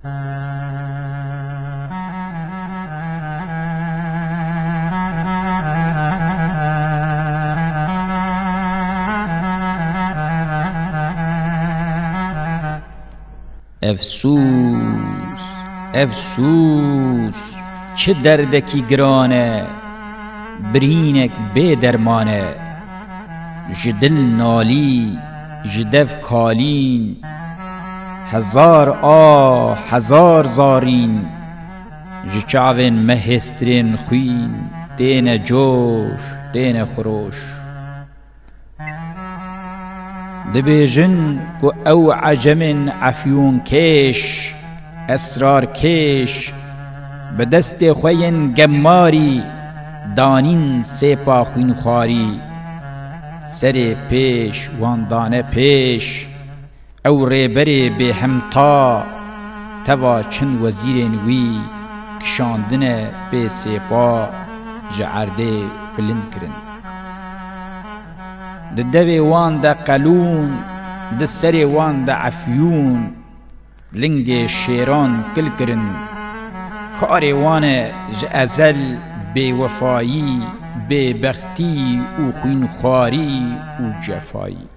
افسوس افسوس چه دردکی گرانه برینک بی درمانه جدل نالی جدف کالین هزار هزار زارین جچاوین مهسترین خوین دین جوش دین خروش دبیجن کو او عجم عفیون کش اسرار کش به دست خوین گماری دانین سپا خوین خواری سر پیش واندانه پیش او ریبری به همتا توا چند وزیرین وی کشاندنه به سپا جعرده بلند کرن ده دوی وان ده قلون ده سر وان ده عفیون لنگ شیران کل کرن کار وان ازل بی وفایی بی بختی و خوین خواری و جفایی